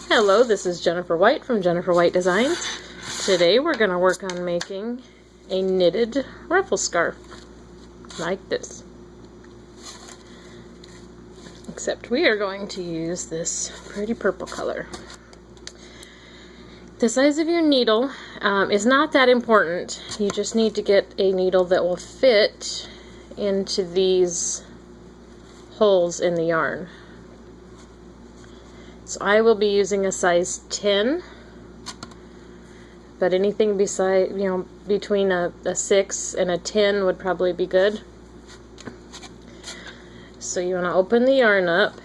Hello, this is Jennifer White from Jennifer White Designs. Today we're going to work on making a knitted ruffle scarf like this. Except we are going to use this pretty purple color. The size of your needle is not that important. You just need to get a needle that will fit into these holes in the yarn. So I will be using a size 10, but anything beside, between a 6 and a 10 would probably be good. So you want to open the yarn up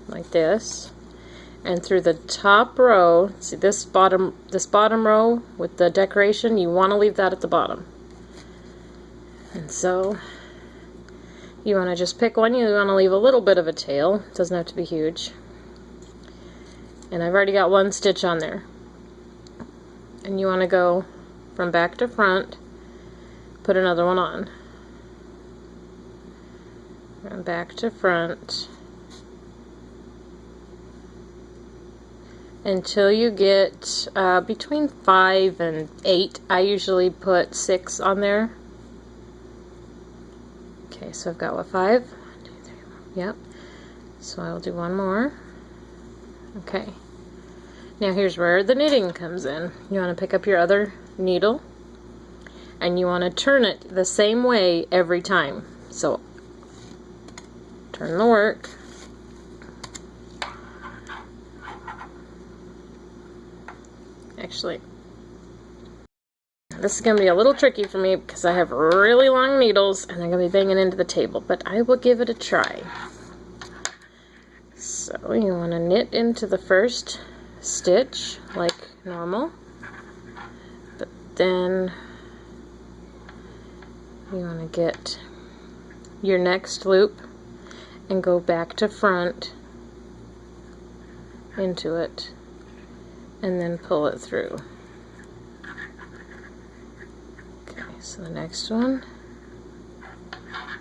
like this, and through the top row, see this bottom row with the decoration, you want to leave that at the bottom. And so you want to just pick one. You want to leave a little bit of a tail. It doesn't have to be huge. And I've already got one stitch on there. And you want to go from back to front, put another one on. From back to front until you get between 5 and 8. I usually put 6 on there. Okay, so I've got what, 5? 1, 2, 3, 4. Yep. So I will do one more. Okay. Now here's where the knitting comes in. You want to pick up your other needle and you want to turn it the same way every time. So turn the work. Actually, this is going to be a little tricky for me because I have really long needles and they're going to be banging into the table, but I will give it a try. So you want to knit into the first stitch like normal, but then you want to get your next loop and go back to front into it and then pull it through. So the next one,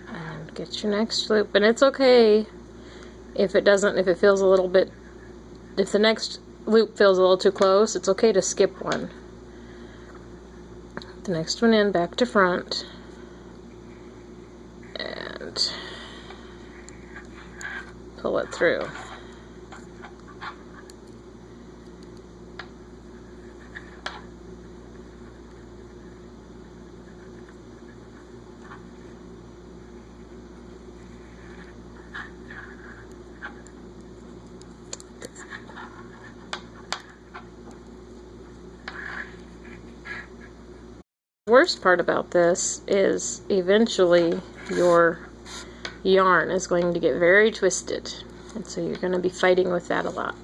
and get your next loop, and it's okay if it feels a little bit, if the next loop feels a little too close, it's okay to skip one. The next one in, back to front, and pull it through. The worst part about this is eventually your yarn is going to get very twisted, and so you're going to be fighting with that a lot.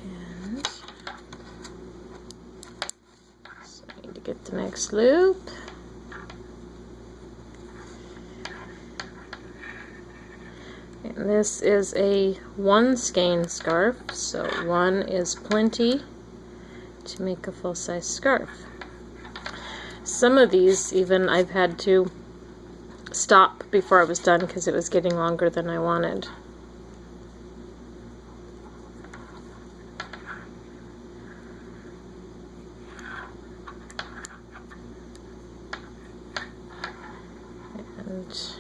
And so I need to get the next loop. And this is a 1 skein scarf, so 1 is plenty to make a full-size scarf. Some of these even I've had to stop before I was done because it was getting longer than I wanted. And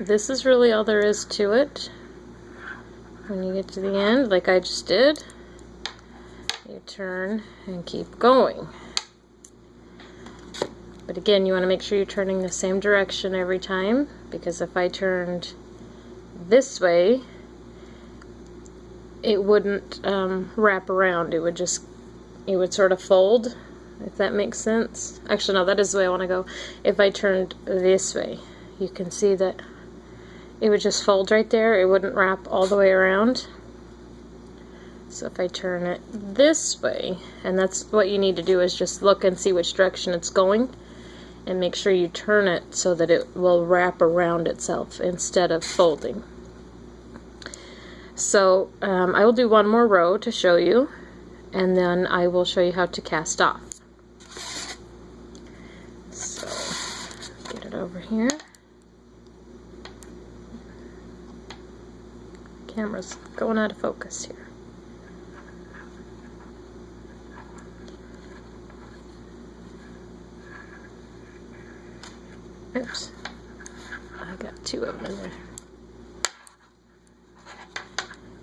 this is really all there is to it. When you get to the end, like I just did, you turn and keep going. But again, you want to make sure you're turning the same direction every time, because if I turned this way, it wouldn't wrap around. It would sort of fold, if that makes sense. Actually, no, that is the way I want to go. If I turned this way, you can see that it would just fold right there. It wouldn't wrap all the way around. So if I turn it this way, and that's what you need to do, is just look and see which direction it's going and make sure you turn it so that it will wrap around itself instead of folding. So I will do one more row to show you, and then I will show you how to cast off. So get it over here. camera's going out of focus here. Oops. I got two of them in there.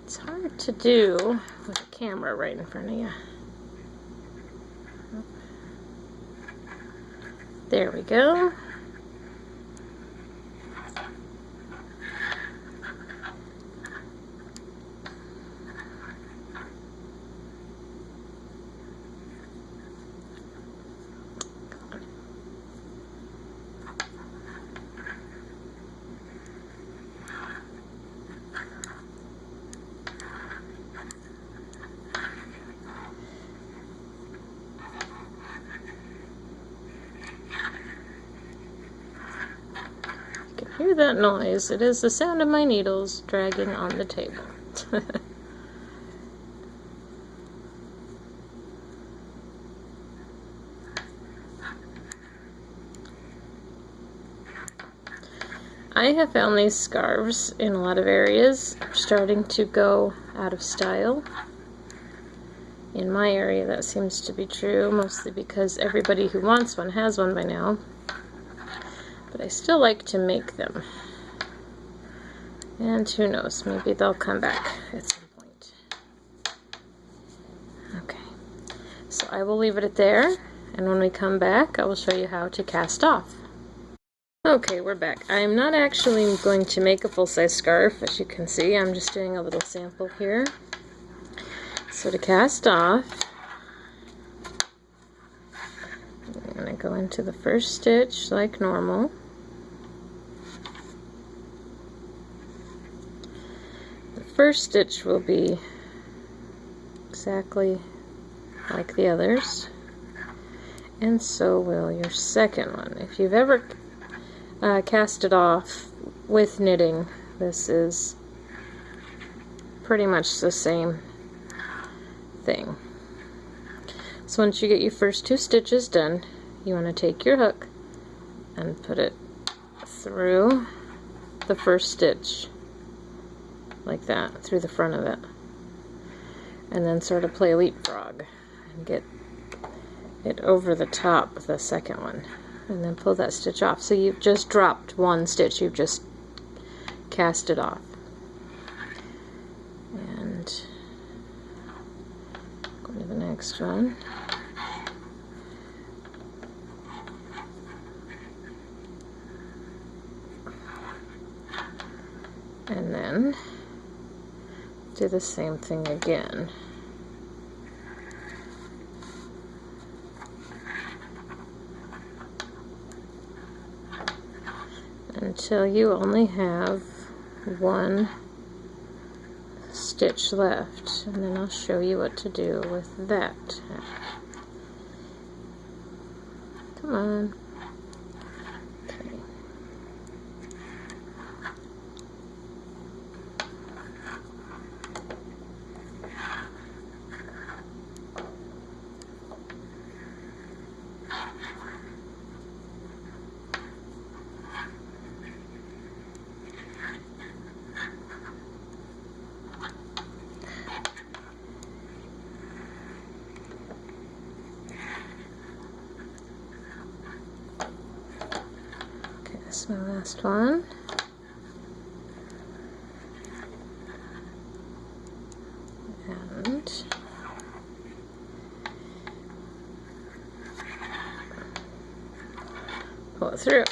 It's hard to do with a camera right in front of you. There we go. Hear that noise? It is the sound of my needles dragging on the table. I have found these scarves in a lot of areas are starting to go out of style. In my area that seems to be true, mostly because everybody who wants one has one by now. But I still like to make them. And who knows, maybe they'll come back at some point. Okay, so I will leave it at there, and when we come back, I will show you how to cast off. Okay, we're back. I'm not actually going to make a full-size scarf, as you can see. I'm just doing a little sample here. So to cast off, I'm going to go into the first stitch like normal. The first stitch will be exactly like the others, and so will your second one. If you've ever cast it off with knitting, this is pretty much the same thing. So once you get your first two stitches done, you want to take your hook and put it through the first stitch like that, through the front of it, and then sort of play leapfrog and get it over the top of the second one, and then pull that stitch off. So you've just dropped one stitch, you've just cast it off. And go to the next one. And then do the same thing again. Until you only have one stitch left, and then I'll show you what to do with that. Come on. Okay. This is my last one. And pull it through.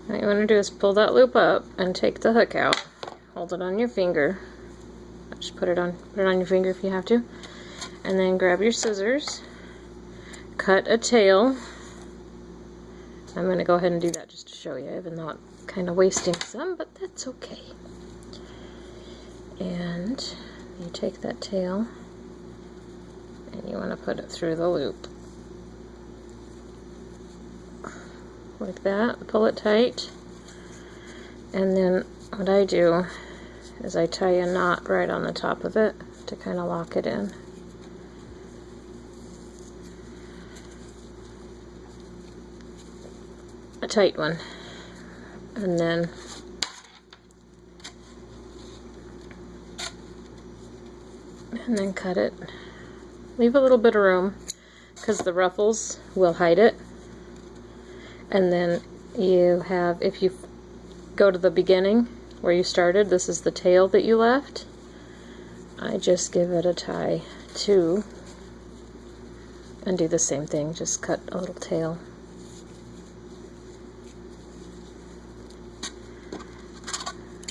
What you want to do is pull that loop up and take the hook out. Hold it on your finger. Just put it on your finger if you have to. And then grab your scissors. Cut a tail. I'm going to go ahead and do that just to show you, even though I'm kind of wasting some, but that's okay. And you take that tail and you want to put it through the loop. Like that. Pull it tight. And then what I do is I tie a knot right on the top of it to kind of lock it in. A tight one, and then and then cut it. Leave a little bit of room because the ruffles will hide it. And then you have, if you go to the beginning where you started, this is the tail that you left. I just give it a tie too and do the same thing, just cut a little tail.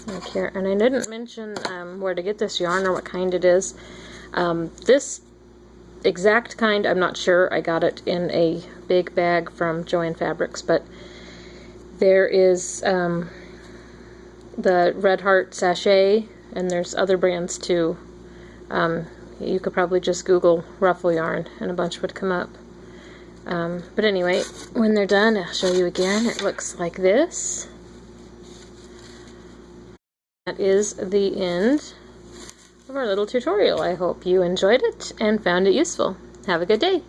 Like here, and I didn't mention where to get this yarn or what kind it is. This exact kind, I'm not sure. I got it in a big bag from Joann Fabrics, but there is the Red Heart Sashay, and there's other brands too. You could probably just Google ruffle yarn and a bunch would come up. But anyway, when they're done, I'll show you again. It looks like this. That is the end of our little tutorial. I hope you enjoyed it and found it useful. Have a good day.